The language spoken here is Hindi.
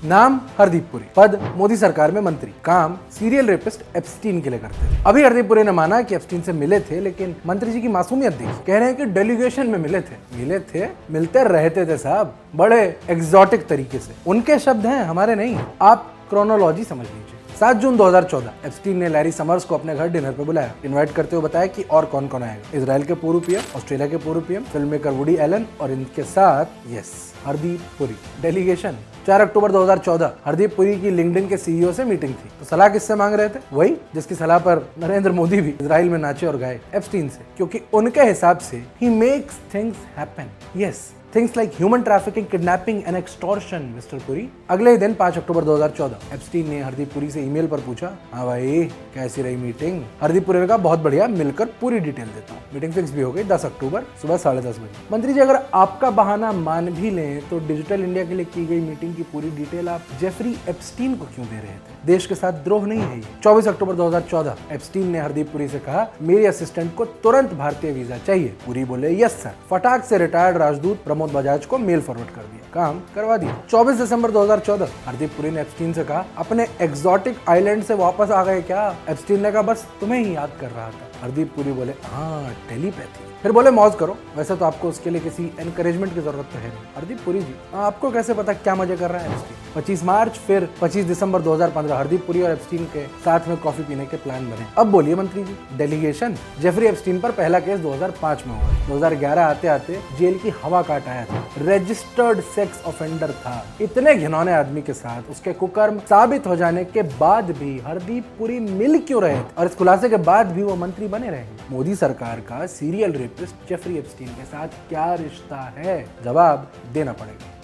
नाम हरदीप पुरी, पद मोदी सरकार में मंत्री, काम सीरियल रेपिस्ट एप्स्टीन के लिए करते थे। अभी हरदीप पुरी ने माना कि एप्स्टीन से मिले थे, लेकिन मंत्री जी की मासूमियत देखी। कह रहे हैं कि डेलीगेशन में मिले थे, मिलते रहते थे साहब, बड़े एग्जॉटिक तरीके से। उनके शब्द हैं, हमारे नहीं। आप क्रोनोलॉजी समझ लीजिए। 7 जून 2014 एप्स्टीन ने लैरी समर्स को अपने घर डिनर पे बुलाया। इनवाइट करते हुए बताया कि और कौन कौन आएगा। इजराइल के पूर्व पीएम, ऑस्ट्रेलिया के पूर्व PM, film maker Woody Allen और इनके साथ हरदीप पुरी। डेलीगेशन 4 अक्टूबर 2014 हरदीप पुरी की लिंक्डइन के सीईओ से मीटिंग थी। तो सलाह किससे मांग रहे थे? वही जिसकी सलाह पर नरेंद्र मोदी भी इजराइल में नाचे और गाए, एप्स्टीन से, क्योंकि उनके हिसाब से he makes things happen. Yes, things like human trafficking, kidnapping and extortion, mister Puri. अगले ही दिन 5 अक्टूबर 2014 एप्स्टीन ने हरदीप पुरी से ईमेल पर पूछा, हाँ भाई कैसी रही मीटिंग? हरदीप पुरी ने कहा, बहुत बढ़िया, मिलकर पूरी डिटेल देता हूँ। मीटिंग फिक्स भी हो गई 10 अक्टूबर सुबह 10:30 बजे। मंत्री जी, अगर आपका बहाना मान भी लें तो डिजिटल इंडिया के लिए की गई मीटिंग की पूरी डिटेल आप जेफरी एप्स्टीन को क्यों दे रहे थे? देश के साथ द्रोह नहीं है ये। 24 अक्टूबर 2014 एप्स्टीन ने हरदीप पुरी से कहा, मेरी असिस्टेंट को तुरंत भारतीय वीजा चाहिए। पुरी बोले, यस सर। फटाक से रिटायर्ड राजदूत प्रमोद बजाज को मेल फॉरवर्ड कर दिया, काम करवा दिया। 24 दिसंबर 2014 हरदीप पुरी ने एप्स्टीन से कहा, अपने एक्सोटिक आइलैंड से वापस आ गए क्या? एप्स्टीन ने कहा, बस तुम्हें ही याद कर रहा था। हरदीप पुरी बोले, हाँ टेलीपैथी। फिर बोले, मौज करो, वैसे तो आपको उसके लिए किसी एनकरेजमेंट की जरूरत तो है नहीं। हरदीप पुरी जी, आपको कैसे पता क्या मजे कर रहा है एप्स्टीन? 25 मार्च फिर 25 दिसंबर 2015 हरदीप पुरी और एप्स्टीन के साथ में कॉफी पीने के प्लान बने। अब बोलिए मंत्री जी, डेलीगेशन। जेफरी एप्स्टीन पर पहला केस 2005 में हुआ। 2011 आते आते जेल की हवा काट आया था। रजिस्टर्ड सेक्स ऑफेंडर था। इतने घिनौने आदमी के साथ उसके कुकर्म साबित हो जाने के बाद भी हरदीप पुरी मिल क्यों रहे थे? और इस खुलासे के बाद भी वो मंत्री बने रहेंगे। मोदी सरकार का सीरियल रेपिस्ट जेफरी एप्स्टीन के साथ क्या रिश्ता है? जवाब देना पड़ेगा।